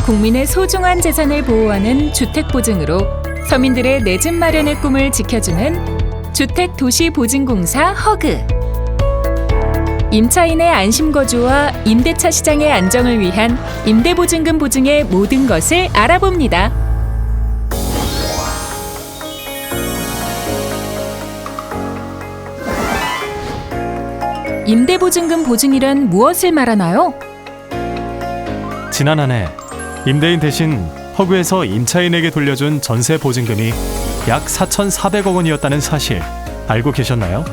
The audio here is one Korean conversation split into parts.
국민의 소중한 재산을 보호하는 주택보증으로 서민들의 내 집 마련의 꿈을 지켜주는 주택도시보증공사 허그. 임차인의 안심거주와 임대차 시장의 안정을 위한 임대보증금 보증의 모든 것을 알아봅니다. 임대보증금 보증이란 무엇을 말하나요? 지난 한 해 임대인 대신 허그에서 임차인에게 돌려준 전세 보증금이 약 4,400억 원이었다는 사실 알고 계셨나요?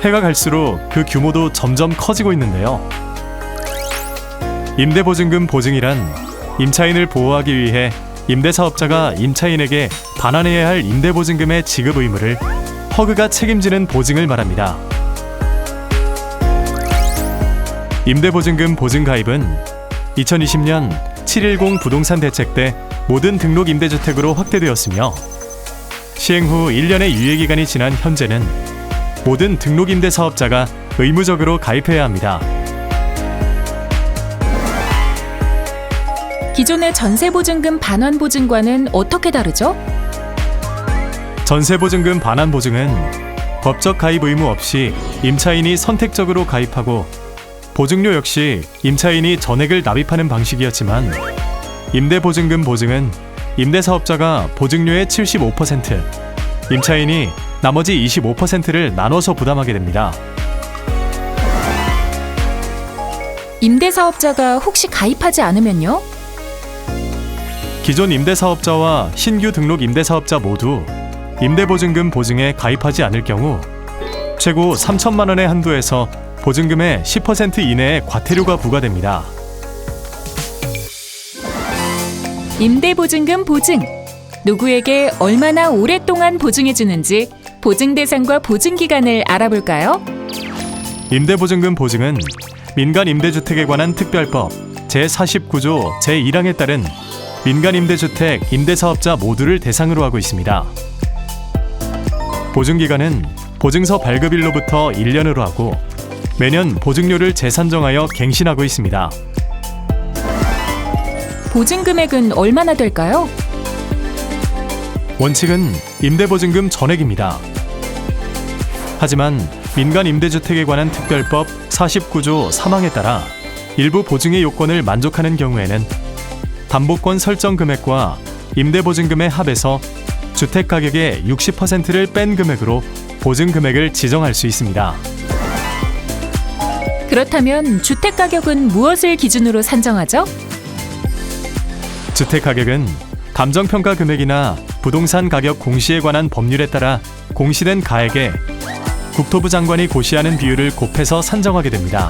해가 갈수록 그 규모도 점점 커지고 있는데요. 임대보증금 보증이란 임차인을 보호하기 위해 임대사업자가 임차인에게 반환해야 할 임대보증금의 지급 의무를 허그가 책임지는 보증을 말합니다. 임대보증금 보증 가입은 2020년 7.10 부동산 대책 때 모든 등록 임대주택으로 확대되었으며 시행 후 1년의 유예기간이 지난 현재는 모든 등록 임대 사업자가 의무적으로 가입해야 합니다. 기존의 전세보증금 반환보증과는 어떻게 다르죠? 전세보증금 반환보증은 법적 가입 의무 없이 임차인이 선택적으로 가입하고 보증료 역시 임차인이 전액을 납입하는 방식이었지만 임대보증금 보증은 임대사업자가 보증료의 75%, 임차인이 나머지 25%를 나눠서 부담하게 됩니다. 임대사업자가 혹시 가입하지 않으면요? 기존 임대사업자와 신규 등록 임대사업자 모두 임대보증금 보증에 가입하지 않을 경우 최고 3천만 원의 한도에서 보증금의 10% 이내의 과태료가 부과됩니다. 임대보증금 보증. 누구에게 얼마나 오랫동안 보증해주는지 보증 대상과 보증 기간을 알아볼까요? 임대보증금 보증은 민간임대주택에 관한 특별법 제49조 제1항에 따른 민간임대주택 임대사업자 모두를 대상으로 하고 있습니다. 보증기간은 보증서 발급일로부터 1년으로 하고 매년 보증료를 재산정하여 갱신하고 있습니다. 보증 금액은 얼마나 될까요? 원칙은 임대보증금 전액입니다. 하지만 민간임대주택에 관한 특별법 49조 3항에 따라 일부 보증의 요건을 만족하는 경우에는 담보권 설정 금액과 임대보증금의 합에서 주택가격의 60%를 뺀 금액으로 보증 금액을 지정할 수 있습니다. 그렇다면 주택가격은 무엇을 기준으로 산정하죠? 주택가격은 감정평가 금액이나 부동산 가격 공시에 관한 법률에 따라 공시된 가액에 국토부 장관이 고시하는 비율을 곱해서 산정하게 됩니다.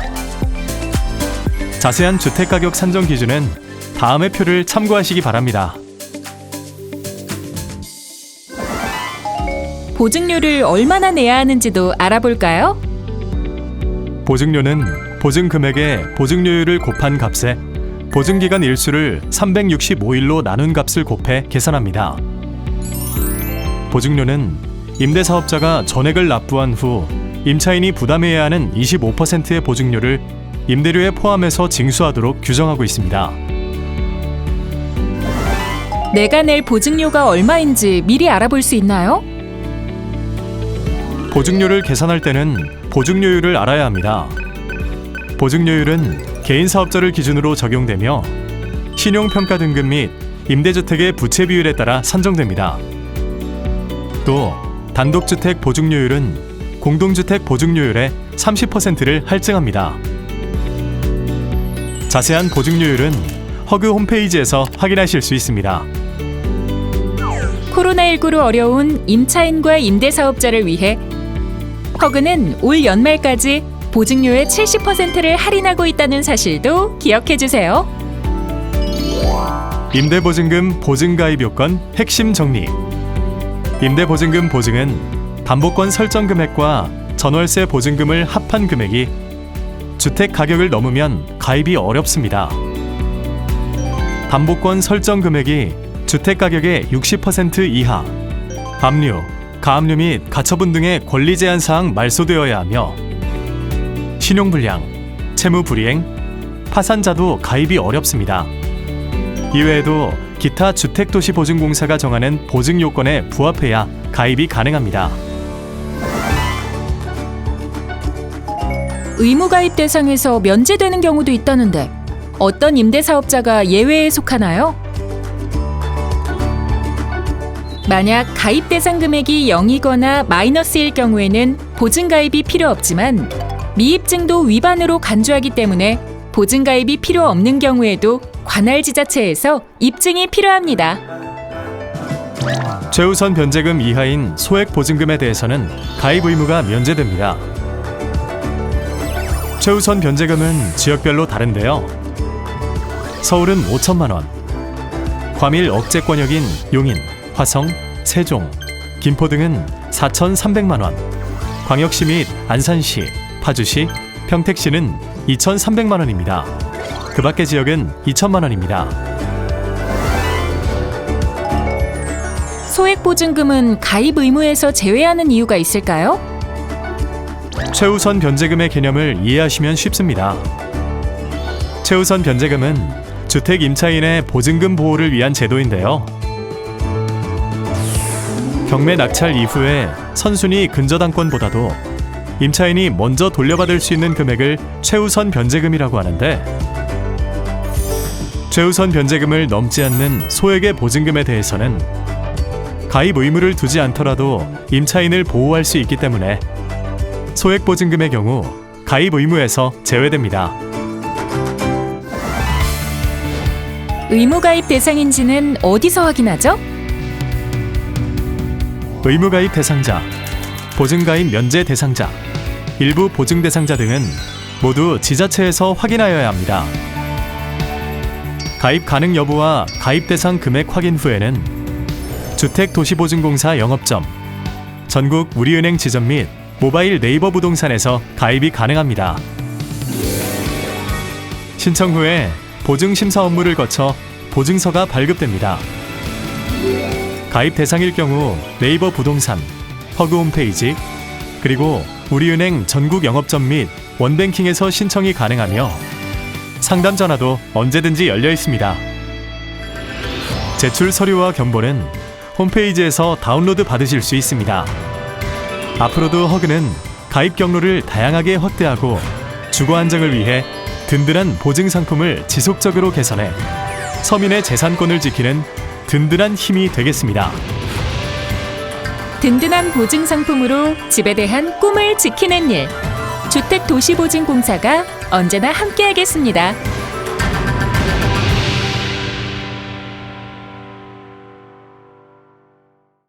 자세한 주택가격 산정 기준은 다음의 표를 참고하시기 바랍니다. 보증료를 얼마나 내야 하는지도 알아볼까요? 보증료는 보증 금액에 보증료율을 곱한 값에 보증기간 일수를 365일로 나눈 값을 곱해 계산합니다. 보증료는 임대사업자가 전액을 납부한 후 임차인이 부담해야 하는 25%의 보증료를 임대료에 포함해서 징수하도록 규정하고 있습니다. 내가 낼 보증료가 얼마인지 미리 알아볼 수 있나요? 보증료를 계산할 때는 보증료율을 알아야 합니다. 보증료율은 개인 사업자를 기준으로 적용되며 신용평가 등급 및 임대주택의 부채 비율에 따라 산정됩니다. 또 단독주택 보증료율은 공동주택 보증료율의 30%를 할증합니다. 자세한 보증료율은 허그 홈페이지에서 확인하실 수 있습니다. 코로나19로 어려운 임차인과 임대사업자를 위해 허그는 올 연말까지 보증료의 70%를 할인하고 있다는 사실도 기억해 주세요. 임대보증금 보증가입 요건 핵심 정리. 임대보증금 보증은 담보권 설정 금액과 전월세 보증금을 합한 금액이 주택 가격을 넘으면 가입이 어렵습니다. 담보권 설정 금액이 주택 가격의 60% 이하, 압류, 가압류 및 가처분 등의 권리 제한 사항 말소되어야 하며 신용불량, 채무불이행, 파산자도 가입이 어렵습니다. 이외에도 기타 주택도시보증공사가 정하는 보증 요건에 부합해야 가입이 가능합니다. 의무가입 대상에서 면제되는 경우도 있다는데 어떤 임대사업자가 예외에 속하나요? 만약 가입 대상 금액이 0이거나 마이너스일 경우에는 보증가입이 필요 없지만 미입증도 위반으로 간주하기 때문에 보증가입이 필요 없는 경우에도 관할 지자체에서 입증이 필요합니다. 최우선 변제금 이하인 소액 보증금에 대해서는 가입 의무가 면제됩니다. 최우선 변제금은 지역별로 다른데요. 서울은 5천만 원, 과밀 억제 권역인 용인, 화성, 세종, 김포 등은 4,300만 원, 광역시 및 안산시, 파주시, 평택시는 2,300만 원입니다. 그 밖의 지역은 2천만 원입니다. 소액 보증금은 가입 의무에서 제외하는 이유가 있을까요? 최우선 변제금의 개념을 이해하시면 쉽습니다. 최우선 변제금은 주택 임차인의 보증금 보호를 위한 제도인데요. 경매 낙찰 이후에 선순위 근저당권보다도 임차인이 먼저 돌려받을 수 있는 금액을 최우선 변제금이라고 하는데, 최우선 변제금을 넘지 않는 소액의 보증금에 대해서는 가입 의무를 두지 않더라도 임차인을 보호할 수 있기 때문에 소액 보증금의 경우 가입 의무에서 제외됩니다. 의무가입 대상인지는 어디서 확인하죠? 의무가입 대상자, 보증가입 면제 대상자, 일부 보증 대상자 등은 모두 지자체에서 확인하여야 합니다. 가입 가능 여부와 가입 대상 금액 확인 후에는 주택도시보증공사 영업점, 전국 우리은행 지점 및 모바일 네이버 부동산에서 가입이 가능합니다. 신청 후에 보증심사 업무를 거쳐 보증서가 발급됩니다. 가입 대상일 경우 네이버 부동산, 허그 홈페이지, 그리고 우리은행 전국 영업점 및 원뱅킹에서 신청이 가능하며 상담 전화도 언제든지 열려 있습니다. 제출 서류와 견본은 홈페이지에서 다운로드 받으실 수 있습니다. 앞으로도 허그는 가입 경로를 다양하게 확대하고 주거 안정을 위해 든든한 보증 상품을 지속적으로 개선해 서민의 재산권을 지키는 든든한 힘이 되겠습니다. 든든한 보증 상품으로 집에 대한 꿈을 지키는 일. 주택도시보증공사가 언제나 함께하겠습니다.